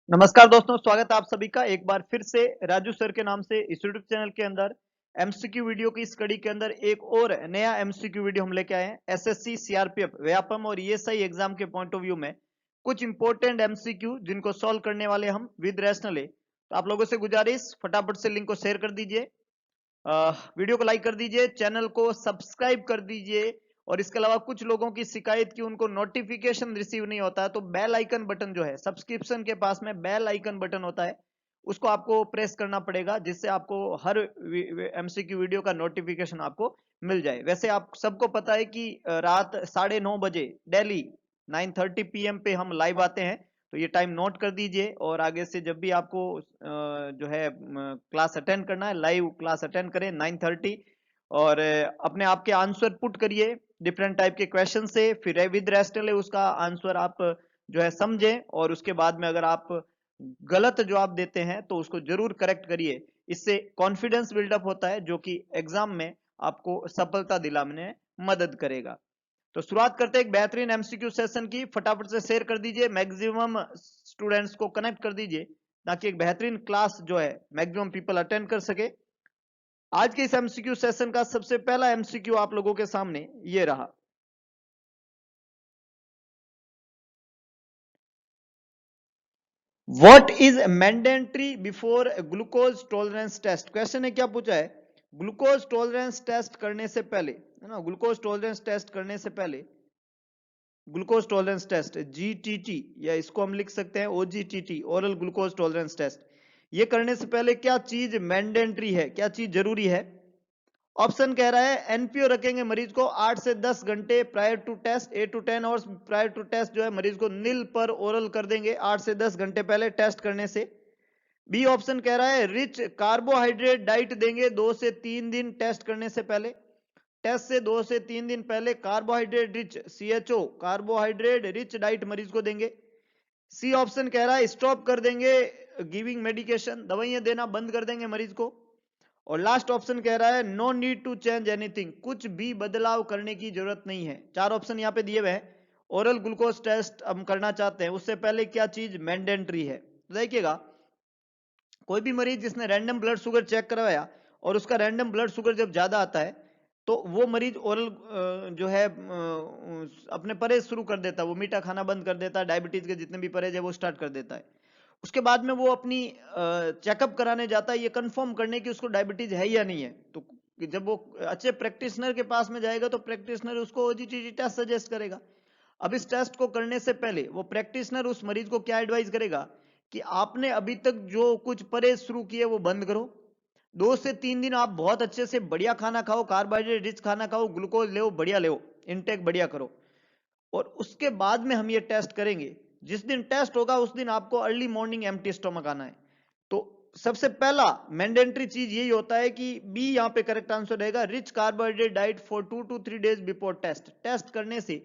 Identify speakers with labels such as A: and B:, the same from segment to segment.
A: नमस्कार दोस्तों, स्वागत है आप सभी का एक बार फिर से राजू सर के नाम से इस यूट्यूब चैनल के अंदर एमसीक्यू वीडियो की इस कड़ी के अंदर एक और नया एमसीक्यू वीडियो हम लेके आए हैं। एसएससी, सीआरपीएफ, व्यापम और ईएसआई एग्जाम के पॉइंट ऑफ व्यू में कुछ इंपॉर्टेंट एमसीक्यू जिनको सॉल्व करने वाले हम विद रैशनल है। तो आप लोगों से गुजारिश, फटाफट से लिंक को शेयर कर दीजिए, वीडियो को लाइक कर दीजिए, चैनल को सब्सक्राइब कर दीजिए। और इसके अलावा कुछ लोगों की शिकायत की उनको नोटिफिकेशन रिसीव नहीं होता है, तो बेल आइकन बटन जो है सब्सक्रिप्शन के पास में बेल आइकन बटन होता है, उसको आपको प्रेस करना पड़ेगा, जिससे आपको हर एमसीक्यू वीडियो का नोटिफिकेशन आपको मिल जाए। वैसे आप सबको पता है कि रात 9:30 बजे डेली 9:30 PM पे हम लाइव आते हैं, तो ये टाइम नोट कर दीजिए। और आगे से जब भी आपको जो है क्लास अटेंड करना है, लाइव क्लास अटेंड करें 9:30। और अपने आप के आंसर पुट करिए डिफरेंट टाइप के क्वेश्चन से, फिर विद रेस्टल है उसका आंसर आप जो है समझें, और उसके बाद में अगर आप गलत जवाब देते हैं तो उसको जरूर करेक्ट करिए। इससे कॉन्फिडेंस बिल्डअप होता है, जो कि एग्जाम में आपको सफलता दिलाने में मदद करेगा। तो शुरुआत करते हैं एक बेहतरीन एमसीक्यू सेशन की। फटाफट से शेयर कर दीजिए, मैक्सिमम स्टूडेंट्स को कनेक्ट कर दीजिए, ताकि एक बेहतरीन क्लास जो है मैक्सिमम पीपल अटेंड कर सके। आज के इस एमसीक्यू सेशन का सबसे पहला एमसीक्यू आप लोगों के सामने ये रहा। What is mandatory before glucose tolerance test. Question है, क्या पूछा है, ग्लूकोज टॉलरेंस टेस्ट करने से पहले, है ना, ग्लूकोज टॉलरेंस टेस्ट करने से पहले, ग्लूकोज टॉलरेंस टेस्ट जीटीटी, या इसको हम लिख सकते हैं OGTT, oral glucose tolerance test, ये करने से पहले क्या चीज मैंडेटरी है, क्या चीज जरूरी है। ऑप्शन कह रहा है एनपीओ रखेंगे मरीज को 8 से 10 घंटे prior to test, 8 to 10 hours prior to test जो है मरीज को नील पर ओरल कर देंगे 8 से 10 घंटे पहले टेस्ट करने से। बी ऑप्शन कह रहा है रिच कार्बोहाइड्रेट डाइट देंगे 2 से 3 दिन टेस्ट करने से पहले, टेस्ट से 2 से 3 दिन पहले carbohydrate rich CHO, carbohydrate rich diet मरीज को देंगे। सी ऑप्शन कह रहा है स्टॉप कर देंगे गिविंग मेडिकेशन, दवाइयां देना बंद कर देंगे मरीज को। और लास्ट ऑप्शन कह रहा है no need to change anything, कुछ भी बदलाव करने की जरूरत नहीं है। चार ऑप्शन यहाँ पे दिए हुए हैं। ओरल ग्लूकोज टेस्ट हम करना चाहते हैं, उससे पहले क्या चीज मैंडेटरी है। तो देखिएगा, कोई भी मरीज जिसने रैंडम ब्लड शुगर चेक करवाया और उसका रैंडम ब्लड शुगर जब ज्यादा आता है, तो वो मरीज ओरल जो है अपने परहेज शुरू कर देता है, वो मीठा खाना बंद कर देता है, डायबिटीज के जितने भी परहेज है वो स्टार्ट कर देता है। उसके बाद में वो अपनी चेकअप कराने जाता है, ये कंफर्म करने की उसको डायबिटीज है या नहीं है। तो जब वो अच्छे प्रैक्टिशनर के पास में जाएगा तो प्रैक्टिशनर उसको ओजीटीटी टेस्ट सजेस्ट करेगा। अब इस टेस्ट को करने से पहले वो प्रैक्टिशनर उस मरीज को क्या एडवाइस करेगा कि आपने अभी तक जो कुछ परहेज शुरू किए वो बंद करो, 2 से 3 दिन आप बहुत अच्छे से बढ़िया खाना खाओ, कार्बोहाइड्रेट रिच खाना खाओ, ग्लूकोज ले बढ़िया ले, इनटेक बढ़िया करो, और उसके बाद में हम ये टेस्ट करेंगे। जिस दिन टेस्ट होगा उस दिन आपको अर्ली मॉर्निंग एम्प्टी स्टमक आना है। तो सबसे पहला मैंडेटरी चीज यही होता है कि बी यहाँ पे करेक्ट आंसर रहेगा, rich carbohydrate diet for 2 to 3 days before test. Test करने से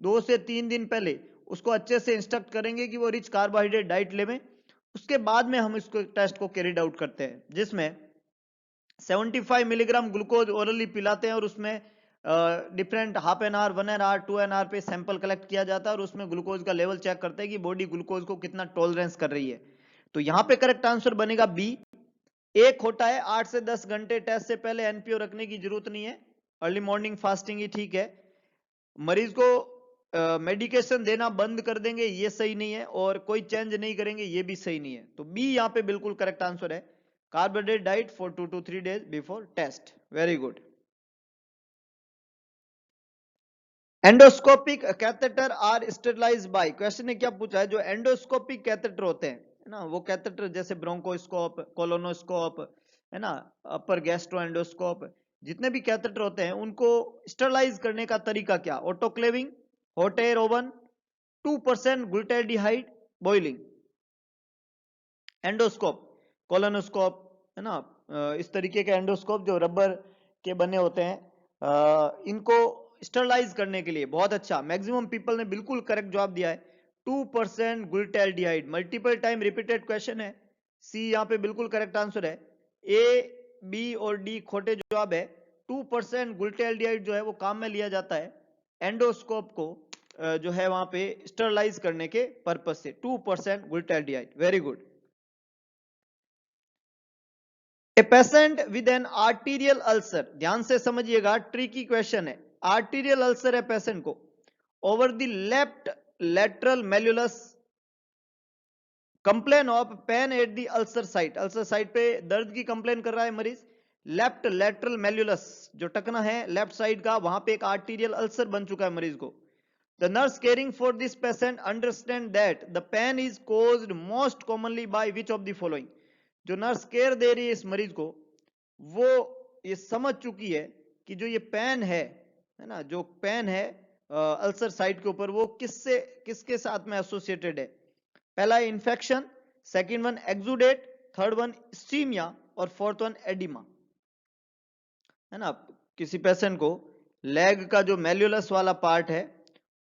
A: 2 से 3 दिन पहले उसको अच्छे से इंस्ट्रक्ट करेंगे कि वो रिच कार्बोहाइड्रेट डाइट ले। उसके बाद में हम इसको टेस्ट को कैरिड आउट करते हैं, जिसमें 75 मिलीग्राम ग्लूकोज ओरली पिलाते हैं, और उसमें different half an hour, 1 hour, 2 hour पे सैंपल कलेक्ट किया जाता है, और उसमें ग्लूकोज का लेवल चेक करते हैं कि बॉडी ग्लूकोज को कितना टॉलरेंस कर रही है। तो यहाँ पे करेक्ट आंसर बनेगा बी। एक होता है 8 से 10 घंटे टेस्ट से पहले एनपीओ रखने की जरूरत नहीं है, अर्ली मॉर्निंग फास्टिंग ही ठीक है। मरीज को मेडिकेशन देना बंद कर देंगे, ये सही नहीं है, और कोई चेंज नहीं करेंगे, ये भी सही नहीं है। तो बी यहाँ पे बिल्कुल करेक्ट आंसर है, carbohydrate diet for 2 to 3 days before test. Very good. Endoscopic catheter are sterilised by. Question ने क्या पूछा है, जो एंडोस्कोपिक कैथेटर होते हैं, है ना, वो कैथेटर जैसे ब्रोंकोस्कोप, कोलोनोस्कोप, है ना, अपर गैस्ट्रो एंडोस्कोप, जितने भी कैथेटर होते हैं उनको स्टेरिलाइज करने का तरीका क्या, autoclaving, hot air oven, 2% ग्लूटाल्डिहाइड, boiling. Endoscope, colonoscope, है ना, इस तरीके के एंडोस्कोप जो रबर के बने होते हैं, इनको स्टरलाइज करने के लिए बहुत अच्छा, मैक्सिमम पीपल ने बिल्कुल करेक्ट जवाब दिया है, 2% ग्लूटाल्डिहाइड। मल्टीपल टाइम रिपीटेड क्वेश्चन है, सी यहाँ पे बिल्कुल करेक्ट आंसर है। ए, बी और डी खोटे जवाब है। 2% ग्लूटाल्डिहाइड जो है वो काम में लिया जाता है एंडोस्कोप को जो है वहां पे स्टरलाइज करने के पर्पज से 2% glutaraldehyde. Very good. A patient with an arterial ulcer, ध्यान से समझिएगा, ट्रिकी क्वेश्चन है। आर्टीरियल अल्सर है पेशेंट को, over the left lateral malleolus, complain of pain at the ulcer site, ulcer site पे दर्द की कंप्लेन कर रहा है मरीज। लेफ्ट लेटरल मेल्युलस जो टकना है लेफ्ट साइड का, वहां पे एक आर्टीरियल अल्सर बन चुका है मरीज को। The nurse caring for this patient understand that the pain is caused most commonly by which of the following, जो नर्स केयर दे रही है इस मरीज को, वो ये समझ चुकी है कि जो ये पेन है ना, जो पेन है अल्सर साइट के ऊपर, वो किससे किसके साथ में एसोसिएटेड है। पहला है infection, second one exudate, third one ischemia और फोर्थ वन एडिमा, है ना। किसी पेशेंट को लेग का जो मेल्युलस वाला पार्ट है,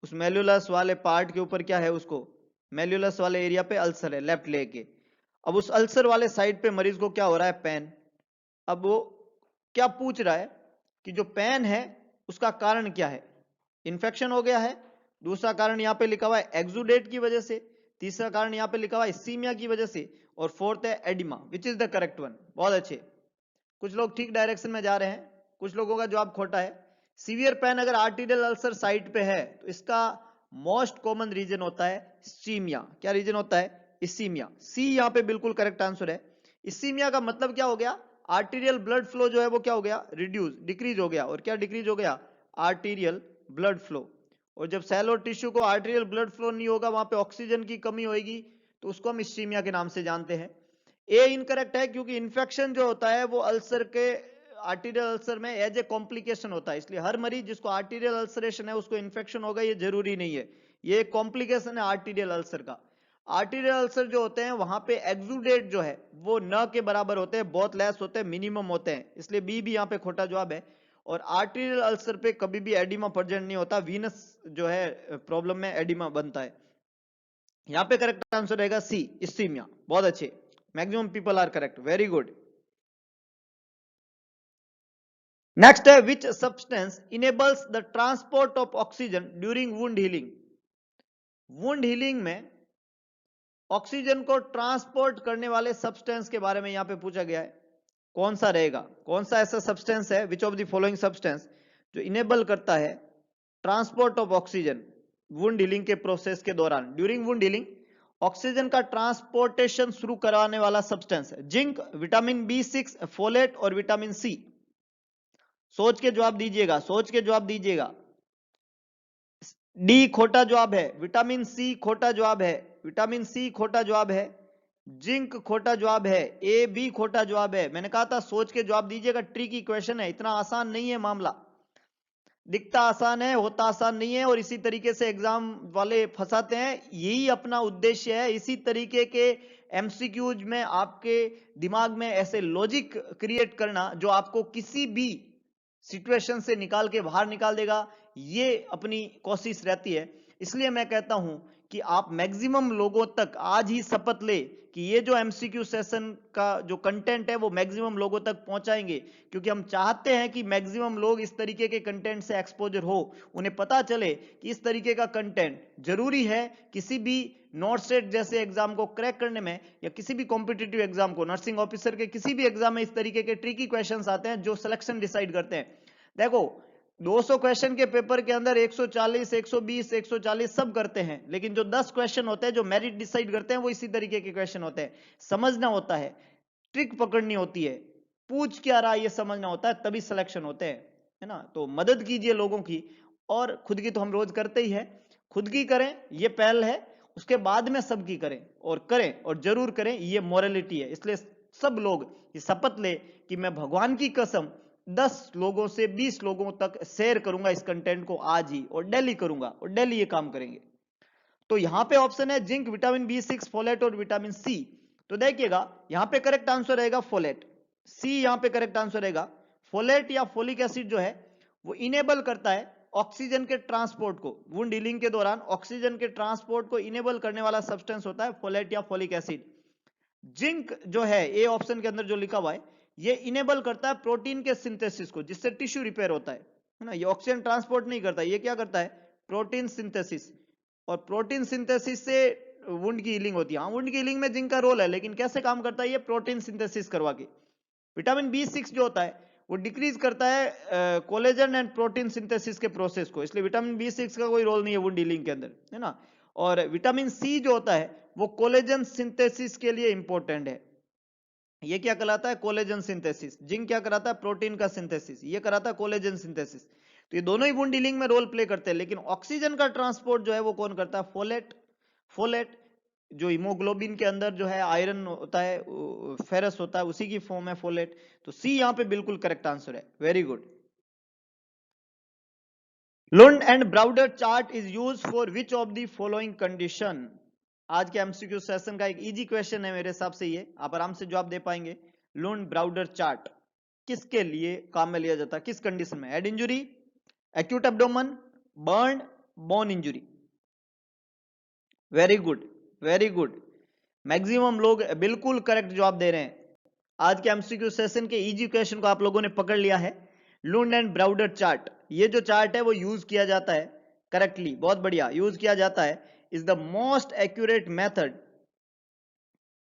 A: उस मेल्युलस वाले पार्ट के ऊपर क्या है, उसको मेल्युलस वाले एरिया पे अल्सर है लेफ्ट लेग के। अब उस अल्सर वाले साइड पे मरीज को क्या हो रहा है, पेन। अब वो क्या पूछ रहा है कि जो पेन है उसका कारण क्या है। इन्फेक्शन हो गया है, दूसरा कारण यहाँ पे लिखा हुआ है एक्सुडेट की वजह से, तीसरा कारण यहाँ पे लिखा हुआ है सीमिया की वजह से, और फोर्थ है oedema. Which is the correct one. बहुत अच्छे, कुछ लोग ठीक डायरेक्शन में जा रहे हैं, कुछ लोगों का जवाब खोटा है। सीवियर पेन अगर आर्टीरियल अल्सर साइट पे है तो इसका मोस्ट कॉमन रीजन होता है स्टीमिया। क्या रीजन होता है, इसीमिया। सी यहाँ पे बिल्कुल करेक्ट आंसर है। इसीमिया का मतलब क्या हो गया, आर्टीरियल ब्लड फ्लो जो है वो क्या हो गया, रिड्यूस, डिक्रीज हो गया। और क्या डिक्रीज हो गया, आर्टीरियल ब्लड फ्लो। और जब सेल और टिश्यू को आर्टीरियल ब्लड फ्लो नहीं होगा, वहां पे ऑक्सीजन की कमी होगी, तो उसको हम इसीमिया के नाम से जानते हैं। ए इनकरेक्ट है, क्योंकि इन्फेक्शन जो होता है वो अल्सर के, आर्टीरियल अल्सर में एज ए कॉम्प्लिकेशन होता है, इसलिए हर मरीज जिसको आर्टीरियल अल्सरेशन है उसको इन्फेक्शन होगा ये जरूरी नहीं है, ये कॉम्प्लिकेशन है आर्टीरियल अल्सर का। आर्टीरियल अल्सर जो होते हैं वहां पे एक्सुडेट जो है वो न के बराबर होते हैं, बहुत लेस होते हैं, मिनिमम होते हैं, इसलिए बी भी यहाँ पे खोटा जवाब है। और आर्टीरियल अल्सर पे कभी भी एडिमा प्रेजेंट नहीं होता, वीनस जो है प्रॉब्लम में एडिमा बनता है। यहाँ पे करेक्ट आंसर रहेगा सी, इस्टीमिया। बहुत अच्छे, maximum people are correct, very good. Next है which substance enables the transport of oxygen during wound healing. Wound healing में ऑक्सीजन को ट्रांसपोर्ट करने वाले सब्सटेंस के बारे में यहां पे पूछा गया है, कौन सा रहेगा, कौन सा ऐसा सब्सटेंस है, विच ऑफ द फॉलोइंग सब्सटेंस जो इनेबल करता है transport of oxygen wound healing के प्रोसेस के दौरान। ड्यूरिंग वुंड हीलिंग ऑक्सीजन का ट्रांसपोर्टेशन शुरू कराने वाला सब्सटेंस है जिंक, विटामिन B6, फोलेट और विटामिन सी। सोच के जवाब दीजिएगा, सोच के जवाब दीजिएगा। डी खोटा जवाब है, विटामिन सी खोटा जवाब है, विटामिन सी खोटा जवाब है, जिंक खोटा जवाब है, ए बी खोटा जवाब है। मैंने कहा था सोच के जवाब दीजिएगा, ट्रिकी क्वेश्चन है, इतना आसान नहीं है मामला। दिखता आसान है, होता आसान नहीं है, और इसी तरीके से एग्जाम वाले फंसाते हैं। यही अपना उद्देश्य है, इसी तरीके के एमसीक्यूज में आपके दिमाग में ऐसे लॉजिक क्रिएट करना जो आपको किसी भी सिचुएशन से निकाल के बाहर निकाल देगा, ये अपनी कोशिश रहती है। इसलिए मैं कहता हूं कि आप मैक्सिमम लोगों तक आज ही शपथ ले कि ये जो एमसीक्यू सेशन का जो कंटेंट है वो मैक्सिमम लोगों तक पहुंचाएंगे, क्योंकि हम चाहते हैं कि मैक्सिमम लोग इस तरीके के कंटेंट से एक्सपोजर हो, उन्हें पता चले कि इस तरीके का कंटेंट जरूरी है किसी भी नॉट सेट जैसे एग्जाम को क्रैक करने में, या किसी भी कॉम्पिटिटिव एग्जाम को, नर्सिंग ऑफिसर के किसी भी एग्जाम में इस तरीके के ट्रिकी क्वेश्चंस आते हैं जो सिलेक्शन डिसाइड करते हैं। देखो 200 क्वेश्चन के पेपर के अंदर 140, 120, 140 सब करते हैं, लेकिन जो 10 क्वेश्चन होते हैं जो मेरिट डिसाइड करते हैं वो इसी तरीके के क्वेश्चन होते हैं। समझना होता है, ट्रिक पकड़नी होती है, पूछ क्या रहा है ये समझना होता है, तभी सिलेक्शन होते हैं, है ना। तो मदद कीजिए लोगों की, और खुद की तो हम रोज करते ही है, खुद की करें ये पहल है, उसके बाद में सबकी करें, और जरूर करें, ये मोरालिटी है। इसलिए सब लोग ये शपथ ले कि मैं भगवान की कसम 10 लोगों से 20 लोगों तक शेयर करूंगा इस कंटेंट को आज ही, और डेली करूंगा, और डेली ये काम करेंगे। तो यहां पे ऑप्शन है जिंक, विटामिन B6, फोलेट और विटामिन सी। तो देखिएगा यहां पे करेक्ट आंसर रहेगा फोलेट, सी यहां पे करेक्ट आंसर रहेगा। फोलेट या फोलिक एसिड जो है वो इनेबल करता है ऑक्सीजन के ट्रांसपोर्ट को, वुंड हीलिंग के दौरान ऑक्सीजन के ट्रांसपोर्ट को इनेबल करने वाला सब्सटेंस होता है फोलेट या फोलिक एसिड। जिंक जो है ए ऑप्शन के अंदर जो लिखा हुआ है, ये इनेबल करता है प्रोटीन के सिंथेसिस को, जिससे टिश्यू रिपेयर होता है ना। ये ऑक्सीजन ट्रांसपोर्ट नहीं करता, ये क्या करता है, प्रोटीन सिंथेसिस, और प्रोटीन सिंथेसिस से वुंड की हीलिंग होती है। हाँ, वुंड की हीलिंग में जिंक का रोल है, लेकिन कैसे काम करता है ये? प्रोटीन सिंथेसिस करवा के। विटामिन B6 जो होता है वो डिक्रीज करता है कोलेजन एंड प्रोटीन सिंथेसिस के प्रोसेस को, इसलिए विटामिन B6 का कोई रोल नहीं है वुंड हीलिंग के अंदर, है ना। और विटामिन C जो होता है वो कोलेजन सिंथेसिस के लिए इंपॉर्टेंट है। ये क्या कहलाता है? Collagen synthesis. जिंक क्या कराता है? प्रोटीन का सिंथेसिस। ये कराता है कोलेजन सिंथेसिस। तो ये दोनों ही वुंड हीलिंग में रोल प्ले करते हैं, लेकिन ऑक्सीजन का ट्रांसपोर्ट जो है वो कौन करता है? फोलेट। फोलेट जो हीमोग्लोबिन के अंदर जो है आयरन होता है, फेरस होता है, उसी की फॉर्म है फोलेट। तो सी यहां पे बिल्कुल करेक्ट आंसर है। Very good. Lund and Browder chart is use for which of the following condition? आज के एमसीक्यू सेशन का एक इजी क्वेश्चन है मेरे हिसाब से, ये आप आराम से जवाब दे पाएंगे। लुंड ब्राउडर चार्ट किसके लिए काम में लिया जाता है? किस कंडीशन में? Head injury, acute abdomen, burn, bone injury. Very good, very good. Maximum लोग बिल्कुल करेक्ट जवाब दे रहे हैं। आज के एमसीक्यू सेशन के इजी क्वेश्चन को आप लोगों ने पकड़ लिया है। लुंड एंड ब्राउडर चार्ट, ये जो चार्ट है वो यूज किया जाता है करेक्टली, बहुत बढ़िया यूज किया जाता है। Is the most accurate method,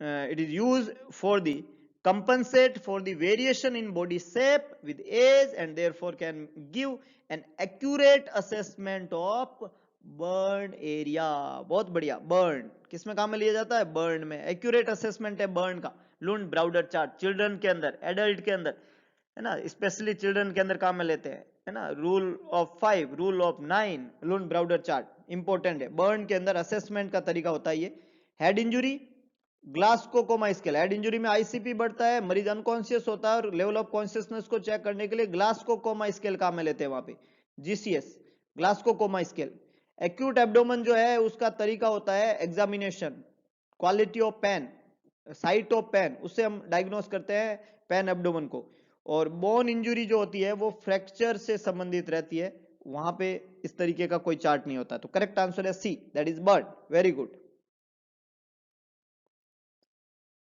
A: it is used for the compensate for the variation in body shape with age and therefore can give an accurate assessment of burn area। बहुत बढ़िया। Burn किस में काम में लिया जाता है? बर्न में। एक्यूरेट असेसमेंट है बर्न का। लुंड ब्राउडर चार्ट चिल्ड्रन के अंदर, एडल्ट के अंदर, है ना, स्पेशली चिल्ड्रन के अंदर काम में लेते हैं, है ना। Rule of 5, rule of 9, Lund Browder chart important है। बर्न के अंदर असेसमेंट का तरीका होता है ये। Head injury, Glasgow coma scale. Head injury में आईसीपी बढ़ता है, मरीज अनकॉन्शियस होता है, और लेवल ऑफ कॉन्शियसनेस को चेक करने के लिए ग्लास्को कोमा स्केल काम में लेते हैं वहां पे, GCS, Glasgow coma scale. Acute abdomen जो है उसका तरीका होता है examination, quality of pain, site of pain, उससे हम डायग्नोस करते हैं पेन एब्डोमन को। और बोन इंजुरी जो होती है वो फ्रैक्चर से संबंधित रहती है, वहां पे इस तरीके का कोई चार्ट नहीं होता। तो करेक्ट आंसर है C, that is burn. Very good.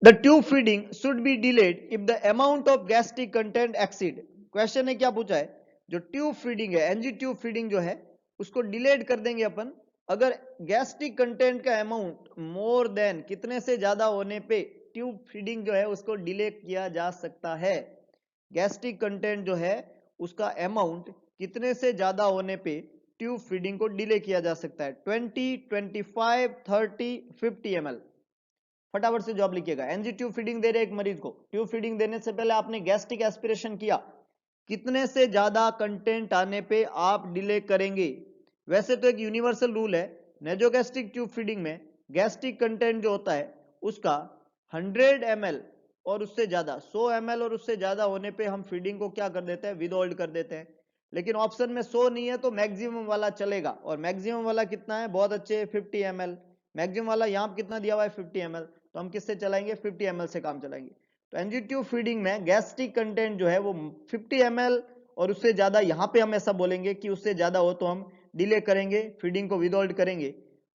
A: The tube feeding should be delayed if the amount of gastric content exceed। Question ने क्या पूछा है? जो ट्यूब फीडिंग है, एनजी ट्यूब फीडिंग जो है उसको डिलेड कर देंगे अपन अगर गैस्ट्रिक कंटेंट का अमाउंट मोर देन, कितने से ज्यादा होने पे ट्यूब फीडिंग जो है उसको डिले किया जा सकता है। गैस्ट्रिक कंटेंट जो है उसका अमाउंट कितने से ज्यादा होने पे ट्यूब फीडिंग को डिले किया जा सकता है? 20, 25, 30, 50 ml। फटाफट से जवाब लिखिएगा। एनजी ट्यूब फीडिंग दे रहे एक मरीज को, ट्यूब फीडिंग देने से पहले आपने गैस्ट्रिक एस्पिरेशन किया, कितने से ज्यादा कंटेंट आने पे आप डिले करेंगे? वैसे तो एक यूनिवर्सल रूल है नेजोगैस्ट्रिक ट्यूब फीडिंग में, गैस्ट्रिक कंटेंट जो होता है उसका 100 ml और उससे ज्यादा, 100 ml और उससे ज्यादा होने पे हम फीडिंग को क्या कर देते हैं? विदहोल्ड कर देते हैं। लेकिन ऑप्शन में 100 नहीं है तो मैक्सिमम वाला चलेगा, और मैक्सिमम वाला कितना है? बहुत अच्छे, 50 ml। मैक्सिमम वाला यहाँ कितना दिया हुआ है? 50 ml। तो हम किससे चलाएंगे? 50 ml से काम चलाएंगे। तो एनजी ट्यूब फीडिंग में गैस्ट्रिक कंटेंट जो है वो 50 ml और उससे ज्यादा, यहाँ पे हम ऐसा बोलेंगे कि उससे ज्यादा हो तो हम डिले करेंगे, फीडिंग को विदहोल्ड करेंगे।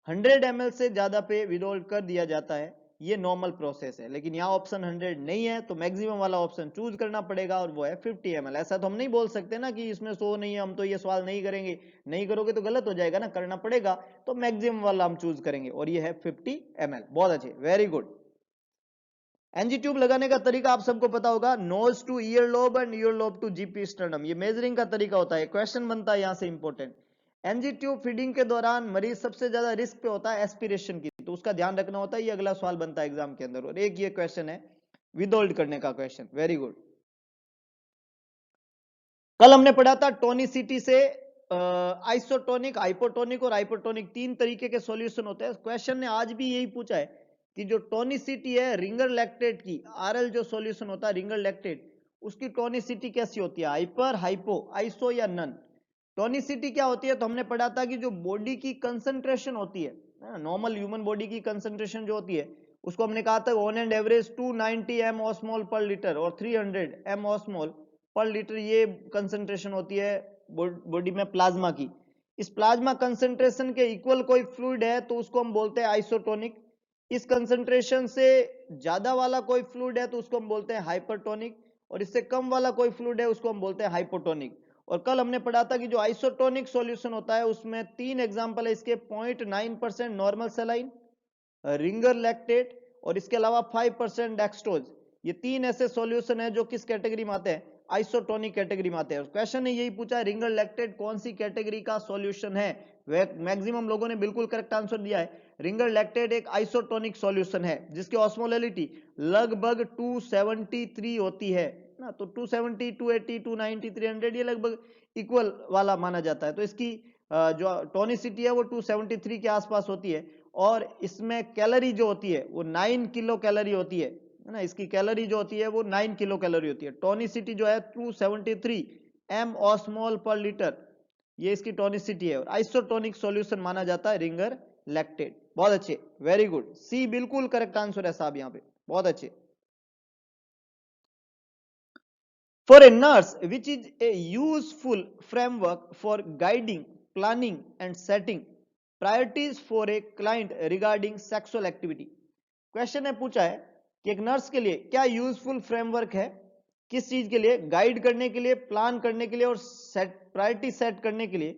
A: 100 ml से ज्यादा पे विदहोल्ड कर दिया जाता है, ये नॉर्मल प्रोसेस है। लेकिन यहाँ ऑप्शन 100 नहीं है तो मैक्सिमम वाला ऑप्शन चूज करना पड़ेगा, और वो है 50 ml। ऐसा तो हम नहीं बोल सकते ना कि इसमें 100 नहीं है, हम तो ये सवाल नहीं करेंगे। नहीं करोगे तो गलत हो जाएगा ना, करना पड़ेगा। तो मैक्सिमम वाला हम चूज करेंगे, और ये है 50 ml। बहुत अच्छे, वेरी गुड। एनजी ट्यूब लगाने का तरीका आप सबको पता होगा, nose to ear lobe and ear lobe to xiphisternum, ये मेजरिंग का तरीका होता है। क्वेश्चन बनता है यहां से इंपॉर्टेंट। एनजी ट्यूब फीडिंग के दौरान मरीज सबसे ज्यादा रिस्क पे होता है एस्पिरेशन की, तो उसका ध्यान रखना होता है। ये अगला सवाल बनता है एग्जाम के अंदर, और एक ये क्वेश्चन है विदहोल्ड करने का क्वेश्चन। Very good. कल हमने पढ़ा था टोनिसिटी से आइसोटोनिक, हाइपोटोनिक और हाइपोटोनिक, तीन तरीके के सॉल्यूशन होते हैं। क्वेश्चन ने आज भी यही पूछा है कि जो टोनिसिटी है रिंगर लैक्टेट की, आरएल जो सॉल्यूशन होता है रिंगर लैक्टेट, उसकी टोनिसिटी कैसी होती है? हाइपर, हाइपो, आइसो या नन? टोनिसिटी क्या होती है? तो हमने पढ़ा था कि जो बॉडी की कंसंट्रेशन होती है, नॉर्मल ह्यूमन बॉडी की कंसंट्रेशन जो होती है, उसको हमने कहा था on and average 290 m osmol per litre और 300 एम ऑस्मोल पर लीटर, ये कंसंट्रेशन होती है बॉडी में प्लाज्मा की। इस प्लाज्मा कंसंट्रेशन के इक्वल कोई फ्लूइड है तो उसको हम बोलते हैं आइसोटोनिक। इस कंसंट्रेशन से ज्यादा वाला कोई फ्लूइड है तो उसको हम बोलते हैं हाइपरटोनिक, और इससे कम वाला कोई फ्लूइड है उसको हम बोलते हैं हाइपोटोनिक। और कल हमने पढ़ा था कि जो आइसोटोनिक सॉल्यूशन होता है उसमें 3 एग्जांपल है इसके, 0.9% नॉर्मल सलाइन, रिंगर लैक्टेट और इसके अलावा 5% डेक्सट्रोज। ये 3 ऐसे सॉल्यूशन है जो किस कैटेगरी में आते हैं, आइसोटोनिक कैटेगरी में आते हैं। क्वेश्चन ने यही पूछा है रिंगर लैक्टेट कौन सी कैटेगरी का सॉल्यूशन है, मैक्सिमम लोगों ने बिल्कुल करेक्ट आंसर दिया है। रिंगर लैक्टेट एक आइसोटोनिक सॉल्यूशन है जिसकी ऑस्मोलैरिटी लगभग 273 होती है ना, तो 270, 280, 290, 300 ये लगभग इक्वल वाला माना जाता है। तो इसकी जो टोनिसिटी है वो 273 के आसपास होती है और इसमें कैलोरी जो होती है वो 9 किलो कैलोरी होती है ना, इसकी कैलोरी जो होती है वो 9 किलो कैलोरी होती है। टोनिसिटी जो है 273 एम ऑस्मोल पर लीटर, ये इसकी टोनिसिटी है और आइसोटोनिक सॉल्यूशन माना जाता है रिंगर लैक्टेट। बहुत अच्छे, वेरी गुड, सी बिल्कुल करेक्ट आंसर है साहब यहाँ पे, बहुत अच्छे। For a nurse, which is a useful framework for guiding, planning and setting priorities for a client regarding sexual activity. Question है पूछा है कि एक नर्स के लिए क्या यूजफुल फ्रेमवर्क है, किस चीज के लिए, गाइड करने के लिए, प्लान करने के लिए और प्रायोरिटी सेट करने के लिए,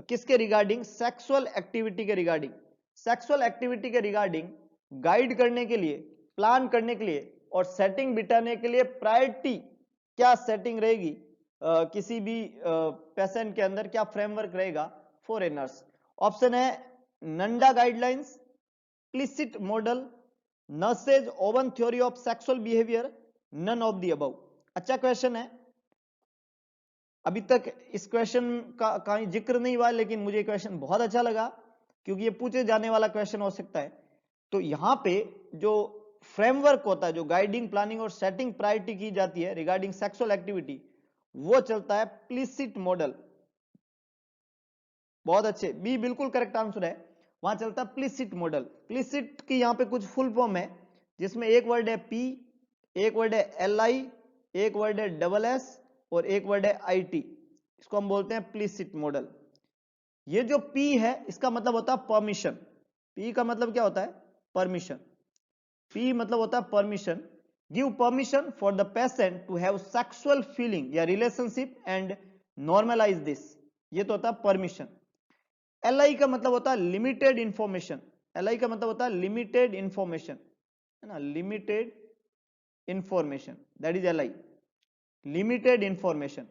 A: किसके रिगार्डिंग, सेक्सुअल एक्टिविटी के रिगार्डिंग। सेक्सुअल एक्टिविटी के रिगार्डिंग गाइड करने के लिए, प्लान करने के लिए और सेटिंग बिठाने के लिए प्रायोरिटी क्या सेटिंग रहेगी, किसी भी पेशेंट के अंदर क्या फ्रेमवर्क रहेगा फॉर ए नर्स। ऑप्शन है NANDA guidelines, implicit model, nurses own theory of sexual behaviour, none of the above. अच्छा क्वेश्चन है, अभी तक इस क्वेश्चन का कहीं जिक्र नहीं हुआ लेकिन मुझे क्वेश्चन बहुत अच्छा लगा क्योंकि ये पूछे जाने वाला क्वेश्चन हो सकता है। तो यहाँ पे जो फ्रेमवर्क होता है, जो गाइडिंग, प्लानिंग और सेटिंग प्रायोरिटी की जाती है रिगार्डिंग सेक्सुअल एक्टिविटी, वो चलता है प्लिसिट मॉडल। बहुत अच्छे, बी बिल्कुल करेक्ट आंसर है, वहां चलता है प्लिसिट मॉडल। प्लिसिट की यहाँ पे कुछ फुल फॉर्म है जिसमें एक वर्ड है पी, एक वर्ड है एल आई, एक वर्ड है डबल एस और एक वर्ड है आई टी। इसको हम बोलते हैं प्लिसिट मॉडल। ये जो पी है इसका मतलब होता है परमिशन, पी का मतलब क्या होता है, परमिशन। पी मतलब होता है permission, give permission for the patient to have sexual feeling या रिलेशनशिप एंड नॉर्मलाइज दिस, ये तो होता है परमिशन। एल आई का मतलब होता है लिमिटेड इंफॉर्मेशन, एल आई का मतलब होता है लिमिटेड इंफॉर्मेशन, है ना, limited information, that is L I, limited information.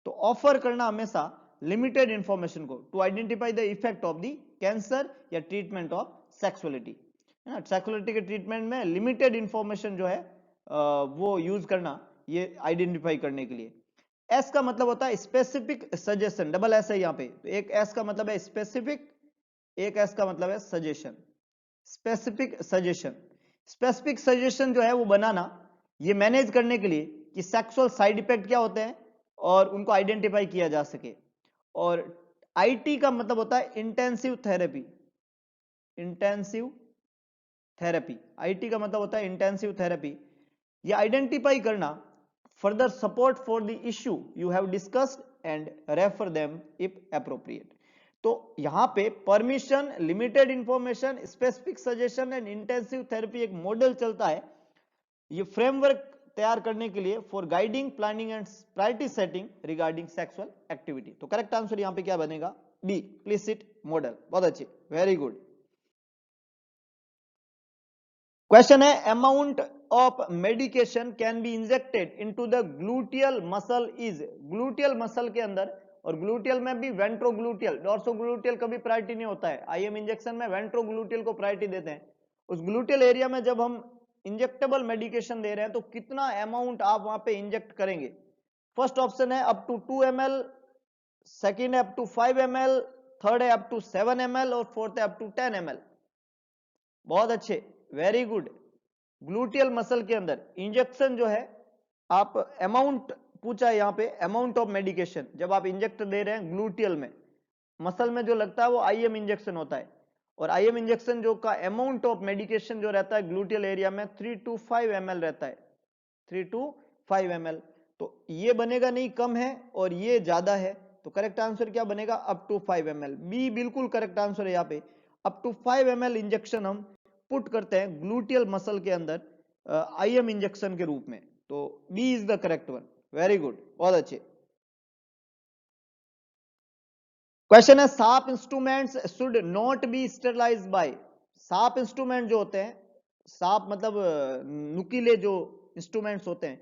A: तो ऑफर करना हमेशा लिमिटेड इंफॉर्मेशन को to identify the effect of the cancer या ट्रीटमेंट ऑफ सेक्सुअलिटी, है ना। सेक्सुअलिटी के ट्रीटमेंट में लिमिटेड इंफॉर्मेशन जो है वो यूज करना, ये आइडेंटिफाई करने के लिए। एस का मतलब होता है स्पेसिफिक सजेशन, डबल एस है यहाँ पे, तो एक एस का मतलब है स्पेसिफिक, एक एस का मतलब है suggestion. Specific suggestion, specific suggestion जो है वो बनाना, ये मैनेज करने के लिए कि सेक्सुअल साइड इफेक्ट क्या होते हैं और उनको आइडेंटिफाई किया जा सके। और आईटी का मतलब होता है intensive therapy, intensive therapy, IT का मतलब होता है इंटेंसिव थेरेपी, ये आइडेंटिफाई करना, further support for the issue you have discussed and refer them if appropriate. तो यहां पे permission, limited information, specific suggestion and intensive therapy एक मॉडल चलता है ये फ्रेमवर्क तैयार करने के लिए for guiding, planning and priority setting regarding sexual activity. तो करेक्ट आंसर यहां पे क्या बनेगा, बी, प्लिसिट मॉडल। बहुत अच्छे, वेरी गुड। क्वेश्चन है amount of medication can be injected into the gluteal muscle is, gluteal muscle के अंदर, और ग्लूटियल में भी वेंट्रोग्लूटियल, डोर्सोग्लूटियल कभी प्रायोरिटी नहीं होता है, आईएम इंजेक्शन में वेंट्रोग्लूटियल को प्रायोरिटी देते हैं। उस ग्लूटियल एरिया में जब हम इंजेक्टेबल मेडिकेशन दे रहे हैं तो कितना अमाउंट आप वहां पे इंजेक्ट करेंगे। फर्स्ट ऑप्शन है अप टू 2 ml, सेकेंड है अप टू 5 ml, थर्ड है अप टू 7 ml और फोर्थ है अप टू 10 ml। बहुत अच्छे, वेरी गुड। ग्लूटियल मसल के अंदर इंजेक्शन जो है, आप अमाउंट पूछा है यहाँ पे, अमाउंट ऑफ मेडिकेशन जब आप इंजेक्ट दे रहे हैं ग्लूटियल में, मसल में जो लगता है वो आईएम इंजेक्शन होता है, और आईएम इंजेक्शन जो का अमाउंट ऑफ मेडिकेशन जो रहता है ग्लूटियल एरिया में 3 to 5 ml रहता है, 3 to 5 ml। तो ये बनेगा नहीं, कम है, और ये ज्यादा है, तो करेक्ट आंसर क्या बनेगा, अप टू 5 ml। बी बिल्कुल करेक्ट आंसर है यहाँ पे, अप टू 5 ml इंजेक्शन हम पुट करते हैं ग्लूटियल मसल के अंदर आईएम इंजेक्शन के रूप में। तो B is the correct one, very good, बहुत अच्छे। क्वेश्चन है sharp instruments should not be sterilised by, sharp instrument जो होते हैं, शार्प मतलब नुकीले जो इंस्ट्रूमेंट्स होते हैं,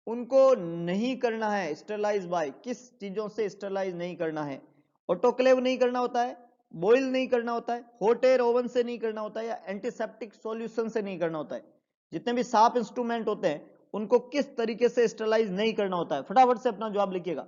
A: उनको नहीं करना है स्टेरलाइज बाय, किस चीजों से स्टेरलाइज नहीं करना है? ऑटोक्लेव नहीं करना होता है, बॉयल नहीं करना होता है, हॉट एयर ओवन से नहीं करना होता है, या एंटीसेप्टिक सॉल्यूशन से नहीं करना होता है। जितने भी शार्प इंस्ट्रूमेंट होते हैं उनको किस तरीके से स्टेरलाइज नहीं करना होता है? फटाफट से अपना जवाब लिखिएगा।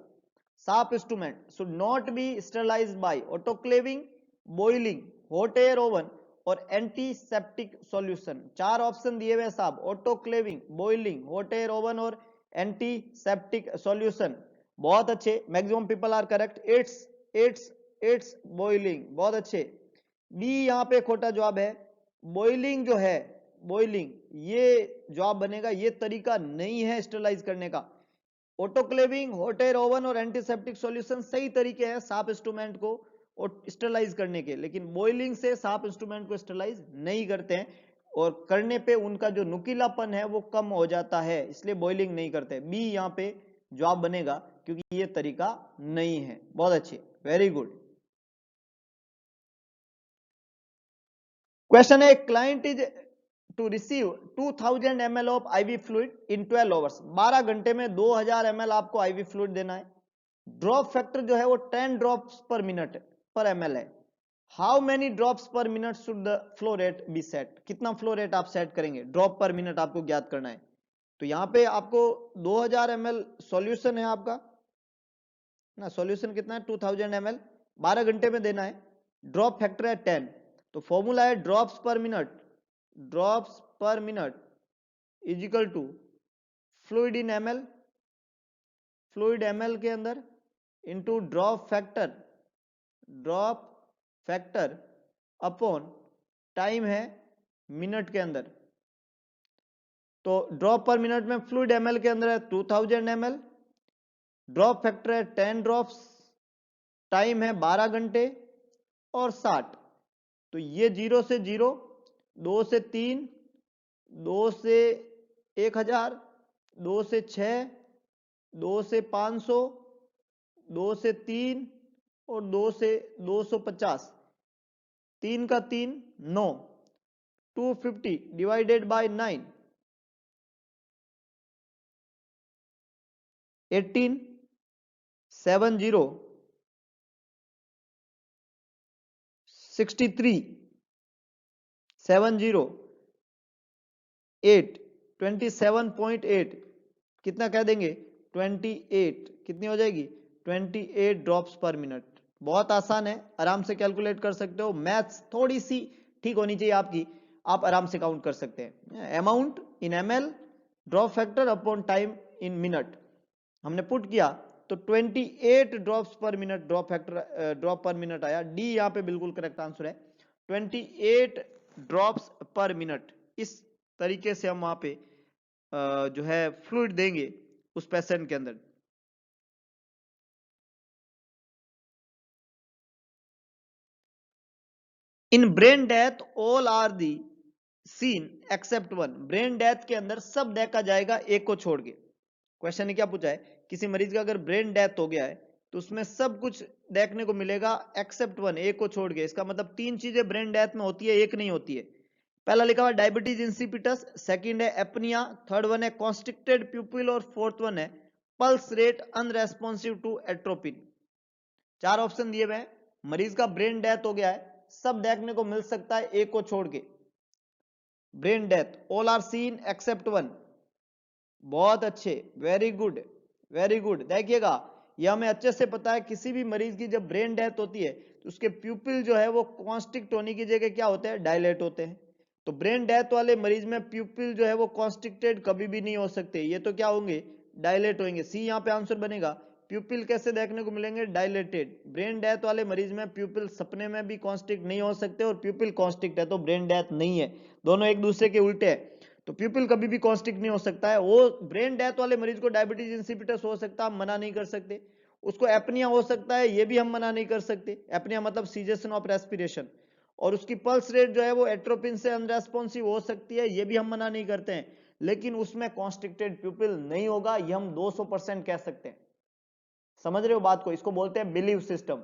A: Sharp instrument should not be sterilised by autoclaving, boiling, hot air oven और एंटीसेप्टिक सॉल्यूशन। चार ऑप्शन दिए हुए साहब, autoclaving, boiling, hot air oven और एंटीसेप्टिक सॉल्यूशन। बहुत अच्छे, maximum people are correct. It's boiling, बहुत अच्छे। बी यहाँ पे खोटा जवाब है, बॉइलिंग जो है, बॉइलिंग ये जवाब बनेगा, ये तरीका नहीं है स्टेरलाइज करने का। ऑटोक्लेविंग, हॉट एयर ओवन और एंटीसेप्टिक सॉल्यूशन सही तरीके हैं शार्प इंस्ट्रूमेंट को स्टेरलाइज करने के, लेकिन बॉइलिंग से शार्प इंस्ट्रूमेंट को स्टेरलाइज नहीं करते हैं, और करने पे उनका जो नुकीलापन है वो कम हो जाता है, इसलिए बॉइलिंग नहीं करते। बी यहाँ पे जवाब बनेगा, क्योंकि ये तरीका नहीं है। बहुत अच्छे, वेरी गुड। क्वेश्चन है, client is to receive 2000 ml of IV fluid in 12 hours, 12 घंटे में 2000 ml आपको आईवी फ्लूइड देना है। ड्रॉप फैक्टर जो है वो 10 drops per minute per ml है। How many drops per minute should the flow rate be set, कितना फ्लो रेट आप सेट करेंगे? ड्रॉप पर मिनट आपको ज्ञात करना है। तो यहाँ पे आपको 2000 ml सॉल्यूशन है आपका ना, सॉल्यूशन कितना है 2000 ml, 12 घंटे में देना है। ड्रॉप फैक्टर है 10, तो फॉर्मूला है drops per minute, drops per minute is equal to fluid in ml, fluid ml के अंदर into drop factor upon time है मिनट के अंदर। तो ड्रॉप पर मिनट में फ्लूइड ml के अंदर है 2000 ml, ड्रॉप फैक्टर है 10 ड्रॉप्स, टाइम है 12 घंटे और 60। तो ये 0 से 0, 2 से 3, 2 से 1000, 2 से 6, 2 से 500, 2 से 3 और 2 से 250, 3 का 3 9, 250 डिवाइडेड बाय 9, 18, 70, 63, 70, 8, 27.8, कितना कह देंगे 28, कितनी हो जाएगी 28 ड्रॉप्स पर मिनट। बहुत आसान है, आराम से कैलकुलेट कर सकते हो, मैथ्स थोड़ी सी ठीक होनी चाहिए आपकी, आप आराम से काउंट कर सकते हैं। Amount in ml, drop factor upon time in minute, हमने पुट किया तो 28 drops per minute, drop factor drop per minute आया। डी यहाँ पे बिल्कुल करेक्ट आंसर है, 28 ड्रॉप्स पर मिनट। इस तरीके से हम वहां पे जो है फ्लूइड देंगे उस पेशेंट के अंदर। In brain death all are the seen except one, brain death के अंदर सब देखा जाएगा एक को छोड़ के। क्वेश्चन ने क्या पूछा है, किसी मरीज का अगर ब्रेन डेथ हो गया है तो उसमें सब कुछ देखने को मिलेगा एक्सेप्ट वन, एक को छोड़ के। इसका मतलब 3 चीजें ब्रेन डेथ में होती है, एक नहीं होती है। पहला लिखा हुआ डायबिटीज इंसिपिटस, सेकंड है एपनिया, थर्ड वन है कॉन्स्ट्रिक्टेड प्यूपिल और फोर्थ वन है pulse rate unresponsive to atropine. 4 option दिए हुए हैं, मरीज का ब्रेन डेथ हो गया है, सब देखने को मिल सकता है एक को छोड़ के। Brain death all are seen except one, बहुत अच्छे, वेरी गुड वेरी गुड। देखिएगा ये हमें अच्छे से पता है, किसी भी मरीज की जब ब्रेन डेथ होती है तो उसके प्यूपिल जो है वो कॉन्स्ट्रिक्ट होने की जगह क्या होते हैं, डायलेट होते हैं। तो ब्रेन डेथ वाले मरीज में प्यूपिल जो है वो कॉन्स्ट्रिक्टेड कभी भी नहीं हो सकते, ये तो क्या होंगे, डायलेट होंगे। सी यहाँ पे आंसर बनेगा। प्यूपिल कैसे देखने को मिलेंगे, डायलेटेड। ब्रेन डेथ वाले मरीज में प्यूपिल सपने में भी कॉन्स्ट्रिक्ट नहीं हो सकते, और प्यूपिल कॉन्स्ट्रिक्ट है तो ब्रेन डेथ नहीं है, दोनों एक दूसरे के उल्टे है। तो प्यूपिल कभी भी कॉन्स्ट्रिक्ट नहीं हो सकता है। वो ब्रेन डेथ वाले मरीज को डायबिटीज इंसिपिटस हो सकता है, हम मना नहीं कर सकते। उसको एपनिया हो सकता है, ये भी हम मना नहीं कर सकते, एपनिया मतलब सीजेशन ऑफ रेस्पिरेशन। और उसकी पल्स रेट जो है वो एट्रोपिन से अनरेस्पॉन्सिव हो सकती है, ये भी हम मना नहीं करते हैं, लेकिन उसमें कॉन्स्ट्रिक्टेड प्यूपिल नहीं होगा, ये हम 200% कह सकते हैं। समझ रहे हो बात को, इसको बोलते हैं बिलीव सिस्टम।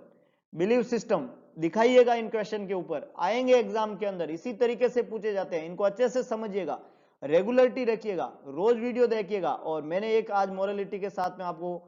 A: बिलीव सिस्टम दिखाइएगा, इन क्वेश्चन के ऊपर आएंगे एग्जाम के अंदर, इसी तरीके से पूछे जाते हैं, इनको अच्छे से समझिएगा, रेगुलरिटी रखिएगा, रोज वीडियो देखिएगा। और मैंने एक आज मोरालिटी के साथ में आपको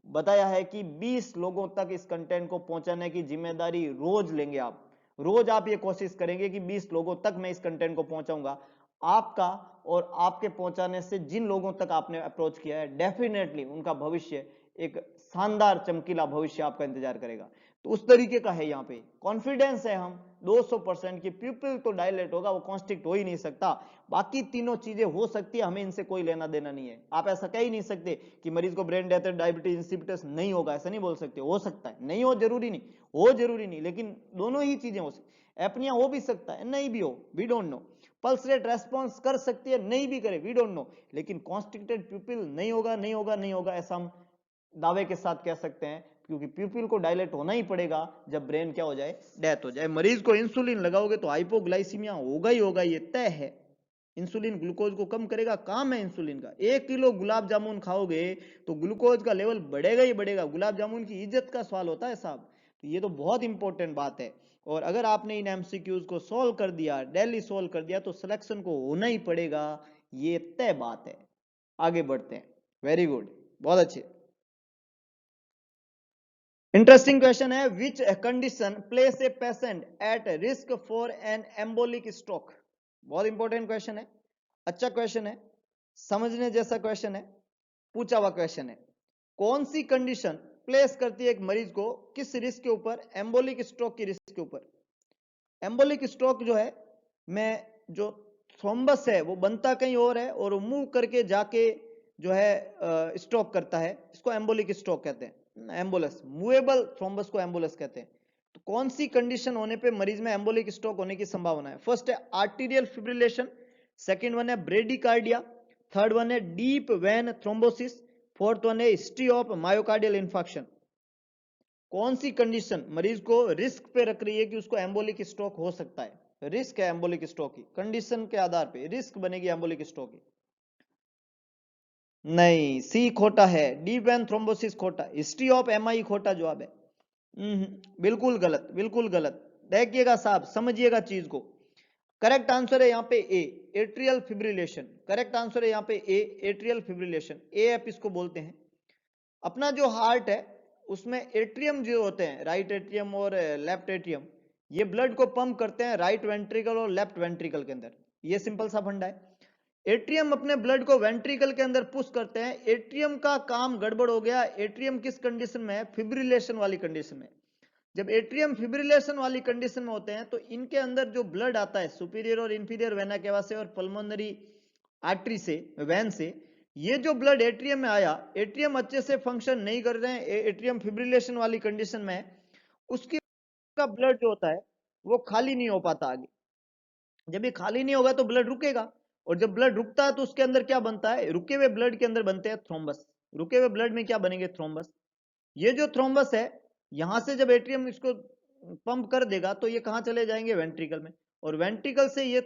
A: बताया है कि 20 लोगों तक इस कंटेंट को पहुंचाने की जिम्मेदारी रोज लेंगे आप। रोज आप ये कोशिश करेंगे कि 20 लोगों तक मैं इस कंटेंट को पहुंचाऊंगा। आपका और आपके पहुंचाने से जिन लोगों तक आपने अप्रोच किया है, डेफिनेटली उनका भविष्य एक शानदार चमकीला भविष्य आपका इंतजार करेगा। तो उस तरीके का है, यहाँ पे कॉन्फिडेंस है हम 200% की प्यूपिल तो डायलेट होगा, वो कॉन्स्ट्रिक्ट हो ही नहीं सकता। बाकी तीनों चीजें हो सकती है, हमें इनसे कोई लेना देना नहीं है। आप ऐसा कह ही नहीं सकते कि मरीज को ब्रेन डेथ, डायबिटीज इंसिपिटस नहीं होगा, ऐसा नहीं बोल सकते। हो सकता है, नहीं हो जरूरी नहीं, हो जरूरी नहीं, लेकिन दोनों ही चीजें हो सकती। एपनिया हो भी सकता है, नहीं भी हो, we don't know. Pulse rate response कर सकती है, नहीं भी करे, वी डोंट नो। लेकिन कॉन्स्ट्रिक्टेड प्यूपिल नहीं होगा, नहीं होगा, नहीं होगा, ऐसा हम दावे के साथ कह सकते हैं, क्योंकि प्यूपिल को डायलेट होना ही पड़ेगा जब ब्रेन क्या हो जाए, डेथ हो जाए। मरीज को इंसुलिन लगाओगे तो हाइपोग्लाइसीमिया होगा ही होगा, ये तय है। इंसुलिन ग्लूकोज को कम करेगा, काम है इंसुलिन का। 1 किलो गुलाब जामुन खाओगे तो ग्लूकोज का लेवल बढ़ेगा ही बढ़ेगा। गुलाब जामुन की इज्जत का सवाल होता है साहब, तो ये तो बहुत इंपॉर्टेंट बात है। और अगर आपने इन एमसीक्यूज को सॉल्व कर दिया, डेली सॉल्व कर दिया, तो सिलेक्शन को होना ही पड़ेगा, ये तय बात है। आगे बढ़ते हैं, वेरी गुड, बहुत अच्छे। इंटरेस्टिंग क्वेश्चन है, which condition place a patient at risk for an embolic stroke. बहुत इंपॉर्टेंट क्वेश्चन है, अच्छा क्वेश्चन है, समझने जैसा क्वेश्चन है, पूछा हुआ क्वेश्चन है। कौन सी कंडीशन प्लेस करती है एक मरीज को किस रिस्क के ऊपर, एम्बोलिक स्ट्रोक की रिस्क के ऊपर। एम्बोलिक स्ट्रोक जो है, मैं जो थ्रोम्बस है वो बनता कहीं और है और मूव करके जाके जो है स्ट्रोक करता है, इसको एम्बोलिक स्ट्रोक कहते हैं। एम्बुलस, मूवेबल थ्रोम्बस को एम्बुलस कहते हैं। तो कौन सी कंडीशन होने पे मरीज में एम्बोलिक स्ट्रोक होने की संभावना है? फर्स्ट है आर्टीरियल फिब्रिलेशन, सेकंड वन है ब्रेडिकार्डिया, थर्ड वन है deep vein thrombosis, fourth one है हिस्ट्री ऑफ मायोकार्डियल इंफार्क्शन। कौन सी कंडीशन मरीज को रिस्क पे रख रही है कि उसको एम्बोलिक स्ट्रोक हो सकता है? रिस्क है एम्बोलिक स्ट्रोक की, कंडीशन के आधार पे रिस्क बनेगी एम्बोलिक स्ट्रोक की। नहीं, सी खोटा है, डीप वेन थ्रोम्बोसिस खोटा, हिस्ट्री ऑफ एमआई खोटा जवाब है। बिल्कुल गलत, बिल्कुल गलत। देखिएगा साहब, समझिएगा चीज को। करेक्ट आंसर है यहाँ पे ए, एट्रियल फिब्रिलेशन। करेक्ट आंसर है यहाँ पे ए, एट्रियल फिब्रिलेशन। एएफ इसको बोलते हैं। अपना जो हार्ट है उसमें एट्रियम जो होते हैं, राइट एट्रियम और लेफ्ट एट्रियम, ये ब्लड को पंप करते हैं राइट वेंट्रिकल और लेफ्ट वेंट्रिकल के अंदर। ये सिंपल सा फंडा है। एट्रियम अपने ब्लड को वेंट्रिकल के अंदर पुश करते हैं। एट्रियम का काम गड़बड़ हो गया। एट्रियम किस कंडीशन में है? फिब्रिलेशन वाली कंडीशन में। जब एट्रियम फिब्रिलेशन वाली कंडीशन में होते हैं तो इनके अंदर जो ब्लड आता है सुपीरियर और इंफीरियर वेना केवा से और पल्मोनरी आर्टरी से, वैन से, ये जो ब्लड एट्रियम में आया, एट्रियम अच्छे से फंक्शन नहीं कर रहे हैं, एट्रियम फिब्रिलेशन वाली कंडीशन में है, उसकी का ब्लड जो होता है वो खाली नहीं हो पाता आगे। जब ये खाली नहीं होगा तो ब्लड रुकेगा, और जब ब्लड रुकता है तो उसके अंदर क्या बनता है? रुके हुए ब्लड के अंदर बनते हैं थ्रोम्बस। रुके हुए ब्लड में क्या बनेंगे? थ्रोम्बस। ये जो थ्रोम्बस है, यहां से जब एट्रियम इसको पंप कर देगा तो ये कहां चले जाएंगे? वेंट्रिकल में। और वेंट्रिकल से ये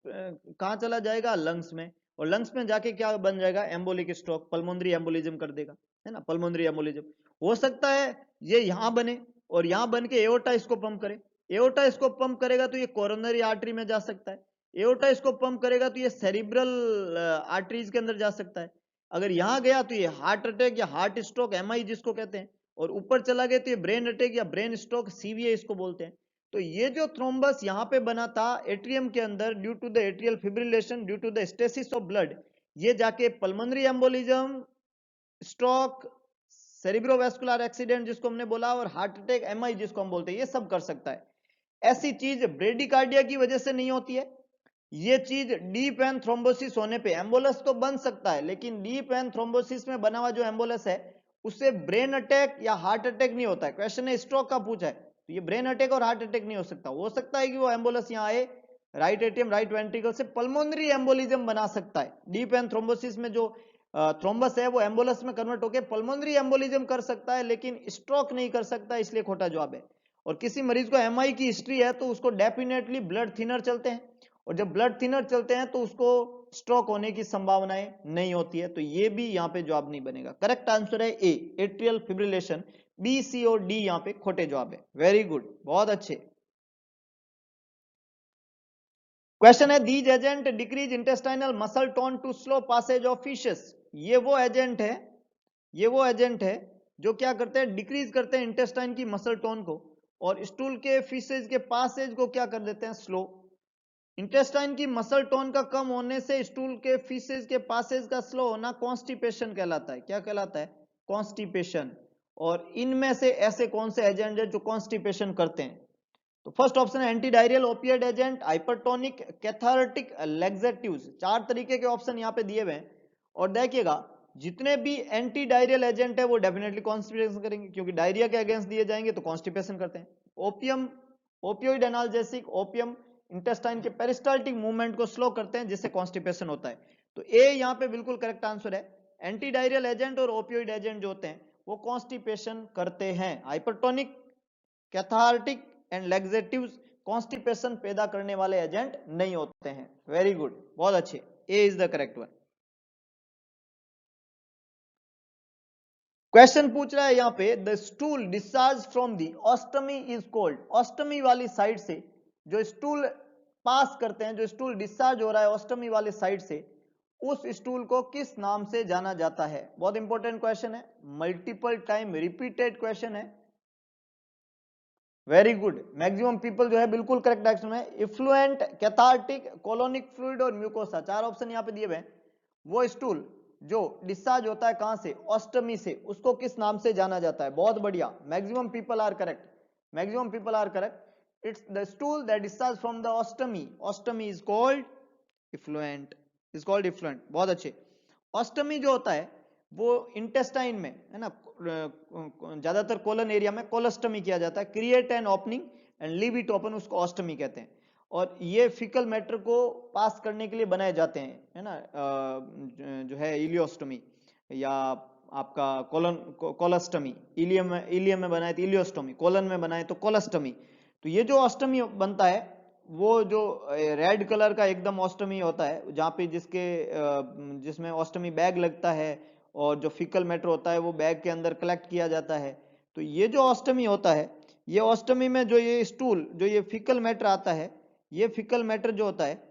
A: कहां चला जाएगा? लंग्स में। और लंग्स में जाके क्या बन जाएगा? एम्बोलिक स्ट्रोक, पल्मोनरी एम्बोलिज्म कर देगा, है ना, पल्मोनरी एम्बोलिज्म। हो सकता है ये यहां बने और यहां बन के एओर्टा इसको पंप करे। एओर्टा इसको पंप करेगा तो ये कोरोनरी आर्टरी में जा सकता है। एओर्टा इसको पंप करेगा तो ये सेरिब्रल आर्टरीज के अंदर जा सकता है। अगर यहां गया तो ये हार्ट अटैक या हार्ट स्ट्रोक, एमआई जिसको कहते हैं। और ऊपर चला गया तो ये ब्रेन अटैक या ब्रेन स्ट्रोक, सीवीए इसको बोलते हैं। तो ये जो थ्रोम्बस यहाँ पे बना था एट्रियम के अंदर, due to the atrial fibrillation, due to the stasis of blood, ये जाके pulmonary embolism, stroke, cerebrovascular accident जिसको हमने बोला, और हार्ट अटैक, एमआई जिसको हम बोलते हैं, ये सब कर सकता है। ऐसी चीज ब्रेडिकार्डिया की वजह से नहीं होती है। ये चीज डीप वेन थ्रोम्बोसिस होने पे एम्बोलस तो बन सकता है, लेकिन डीप वेन थ्रोम्बोसिस में बना हुआ जो एम्बोलस है उससे ब्रेन अटैक या हार्ट अटैक नहीं होता है। क्वेश्चन है स्ट्रोक का पूछा है, तो ये ब्रेन अटैक और हार्ट अटैक नहीं हो सकता। हो सकता है कि वो एम्बोलस यहाँ आए, राइट एट्रियम, राइट वेंट्रिकल से पल्मोनरी एम्बोलिज्म बना सकता है। डीप वेन थ्रोम्बोसिस में जो थ्रोम्बस है वो एम्बोलस में कन्वर्ट होकर पल्मोनरी एम्बोलिज्म कर सकता है, लेकिन स्ट्रोक नहीं कर सकता, इसलिए खोटा जवाब है। और किसी मरीज को एमआई की हिस्ट्री है तो उसको डेफिनेटली ब्लड थिनर चलते हैं, और जब ब्लड थिनर चलते हैं तो उसको स्ट्रोक होने की संभावनाएं नहीं होती है, तो ये भी यहाँ पे जवाब नहीं बनेगा। करेक्ट आंसर है ए, एट्रियल फिब्रिलेशन। बी, सी और डी यहाँ पे खोटे जवाब है। वेरी गुड, बहुत अच्छे। क्वेश्चन है, these agent decrease intestinal muscle tone to slow passage of faeces. ये वो एजेंट है जो क्या करते हैं, डिक्रीज करते हैं इंटेस्टाइन की मसल टोन को, और स्टूल के फिशेज के पासेज को क्या कर देते हैं, स्लो। इंटेस्टाइन की मसल टोन का कम होने से स्टूल के फीसेज के पासेज का स्लो होना कॉन्स्टिपेशन कहलाता है। क्या कहलाता है, कॉन्स्टिपेशन। और इनमें से ऐसे कौन से एजेंट है जो कॉन्स्टिपेशन करते हैं? तो फर्स्ट ऑप्शन है anti diarrhoeal opioid agent, hypertonic, cathartic, laxatives. 4 तरीके के ऑप्शन यहाँ पे दिए हुए हैं, और देखिएगा जितने भी एंटी डायरियल एजेंट है वो डेफिनेटली कॉन्स्टिपेशन करेंगे, क्योंकि डायरिया के अगेंस्ट दिए जाएंगे तो कॉन्स्टिपेशन करते हैं। Opium, opioid analgesic, opium intestine के पेरिस्टाल्टिक मूवमेंट को स्लो करते हैं जिससे कॉन्स्टिपेशन होता है। तो ए यहाँ पे बिल्कुल करेक्ट आंसर है। एंटी डायरियल एजेंट और ओपियोइड एजेंट जो होते हैं वो कॉन्स्टिपेशन करते हैं। Hypertonic, cathartic and laxatives constipation पैदा करने वाले एजेंट नहीं होते हैं। वेरी गुड, बहुत अच्छे, A is the correct one. Question पूछ रहा है यहाँ पे, the stool discharge from the ostomy is called. Ostomy वाली साइड से जो स्टूल पास करते हैं, जो स्टूल डिस्चार्ज हो रहा है ऑस्टमी वाली साइड से, उस स्टूल को किस नाम से जाना जाता है? बहुत इंपॉर्टेंट क्वेश्चन है, मल्टीपल टाइम रिपीटेड क्वेश्चन है। वेरी गुड, मैक्सिमम पीपल जो है बिल्कुल करेक्ट आंसर है। इफ्लुएंट, कैथार्टिक, कोलोनिक फ्लूइड और म्यूकोसा, 4 ऑप्शन यहाँ पे दिए हुए हैं। वो स्टूल जो डिस्चार्ज होता है कहां से, ऑस्टमी से, उसको किस नाम से जाना जाता है? बहुत बढ़िया, maximum people are correct, maximum people are correct. It's the stool that discharge from the ostomy, ostomy is called effluent, is called effluent. बहुत अच्छे। ऑस्टमी जो होता है वो इंटेस्टाइन में है ना, ज्यादातर कोलन एरिया में कोलोस्टमी किया जाता है, create an opening and leave it open, उसको ऑस्टमी कहते हैं। और ये फिकल मैटर को पास करने के लिए बनाए जाते हैं, है ना, जो है इलियोस्टमी, या आपका कोलोस्टमी। इलियम में बनाए तो इलियोस्टमी, कोलन में बनाए तो कोलोस्टमी। तो ये जो ऑस्टमी बनता है वो जो रेड कलर का एकदम ऑस्टमी होता है, जहाँ पे जिसमें ऑस्टमी बैग लगता है, और जो फिकल मैटर होता है वो बैग के अंदर कलेक्ट किया जाता है। तो ये जो ऑस्टमी होता है, ये ऑस्टमी में जो ये स्टूल, जो ये फिकल मैटर आता है, ये फिकल मैटर जो होता है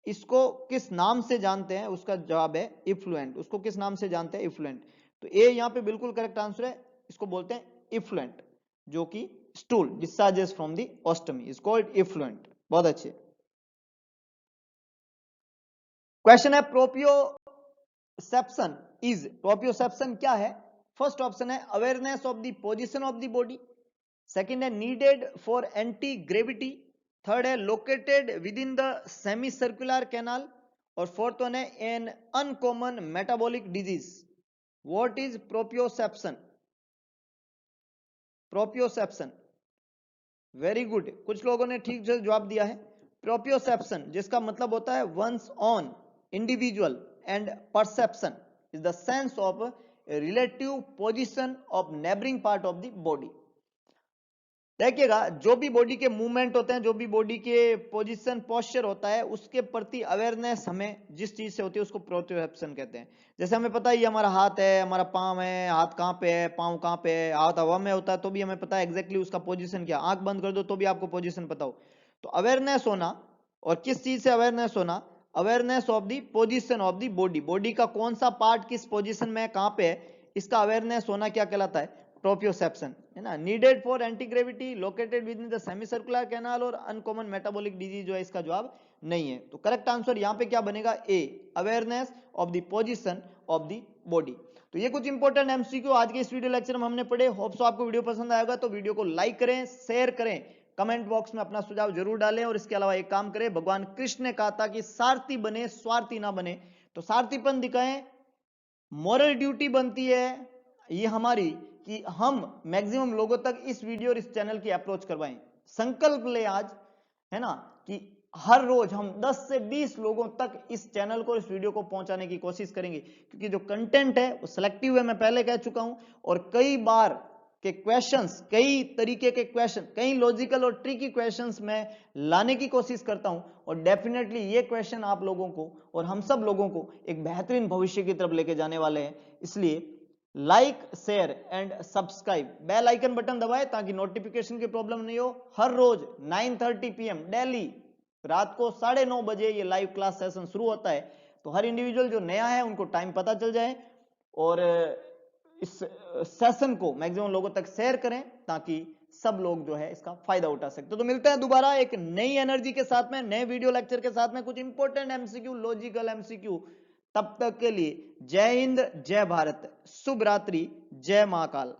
A: इसको किस नाम से जानते हैं? उसका जवाब है इफ्लुएंट। उसको किस नाम से जानते हैं? इफ्लुएंट। तो ए यहाँ पे बिल्कुल करेक्ट आंसर है, इसको बोलते हैं इफ्लुएंट, जो कि stool discharges from the ostomy is called effluent. बहुत अच्छे। क्वेश्चन है, प्रोप्रियोसेप्शन इज, प्रोप्रियोसेप्शन क्या है? फर्स्ट ऑप्शन है awareness of the position of the body, second है needed for anti gravity, third है located within the semi circular canal, और fourth one है an uncommon metabolic disease. What is proprioception? Proprioception, very good, कुछ लोगों ने ठीक से जवाब दिया है। प्रोप्रियोसेप्शन जिसका मतलब होता है once on, individual and perception is the sense of relative position of neighbouring part of the body. देखिएगा, जो भी बॉडी के मूवमेंट होते हैं, जो भी बॉडी के पोजीशन पोस्चर होता है, उसके प्रति अवेयरनेस हमें जिस चीज से होती है उसको प्रोप्रियोसेप्शन कहते हैं। जैसे हमें पता है ये हमारा हाथ है, हमारा पाँव है, हाथ कहाँ पे है, पाँव कहाँ पे है, हाथ हवा में होता है तो भी हमें पता है एग्जैक्टली उसका पोजीशन क्या, आंख बंद कर दो तो भी आपको पोजीशन पता हो। तो अवेयरनेस होना, और किस चीज से अवेयरनेस होना? Awareness of the position of the body, body का कौन सा पार्ट किस पोजीशन में है, कहाँ पे है, इसका अवेयरनेस होना क्या कहलाता है? प्रोप्रियोसेप्शन, है ना। Needed for anti gravity, located within the semi circular canal, और अनकॉमन मेटाबॉलिक डिजीज जो है इसका जवाब नहीं है। तो करेक्ट आंसर यहाँ पे क्या बनेगा? A, awareness of the position of the body. तो ये कुछ इंपॉर्टेंट एमसीक्यू आज के इस वीडियो लेक्चर में हमने पढ़े। होप सो आपको वीडियो पसंद आएगा, तो वीडियो को लाइक करें, शेयर करें, कमेंट बॉक्स में अपना सुझाव जरूर डालें, और इसके अलावा एक काम करें, भगवान कृष्ण ने कहा था कि सारथी बने, स्वार्थी ना बने, तो सारथीपन दिखाएं। मॉरल ड्यूटी बनती है ये हमारी कि हम मैक्सिमम लोगों तक इस वीडियो और इस चैनल की अप्रोच करवाएं। संकल्प ले आज, है ना, कि हर रोज हम 10 से 20 लोगों तक इस चैनल को, इस वीडियो को पहुंचाने की कोशिश करेंगे, क्योंकि जो कंटेंट है वो सिलेक्टिव है, मैं पहले कह चुका हूं, और कई बार के क्वेश्चंस, कई तरीके के क्वेश्चन, कई लॉजिकल और ट्रिकी क्वेश्चंस मैं लाने की कोशिश करता हूं और डेफिनेटली ये क्वेश्चन आप लोगों को और हम सब लोगों को एक बेहतरीन भविष्य की तरफ लेके जाने वाले हैं। इसलिए like, share and subscribe, bell icon button दबाएं ताकि नोटिफिकेशन की प्रॉब्लम नहीं हो। हर रोज 9:30 PM डेली रात को 9:30 बजे ये लाइव क्लास सेशन शुरू होता है, तो हर इंडिविजुअल जो नया है उनको टाइम पता चल जाए और इस सेशन को मैक्सिमम लोगों तक शेयर करें ताकि सब लोग जो है इसका फायदा उठा सकते। तो मिलते हैं दोबारा एक नई एनर्जी के साथ में, नए वीडियो लेक्चर के साथ में, कुछ इंपॉर्टेंट एमसीक्यू, लॉजिकल एमसीक्यू। तब तक के लिए जय हिंद, जय भारत, शुभ रात्रि, जय महाकाल।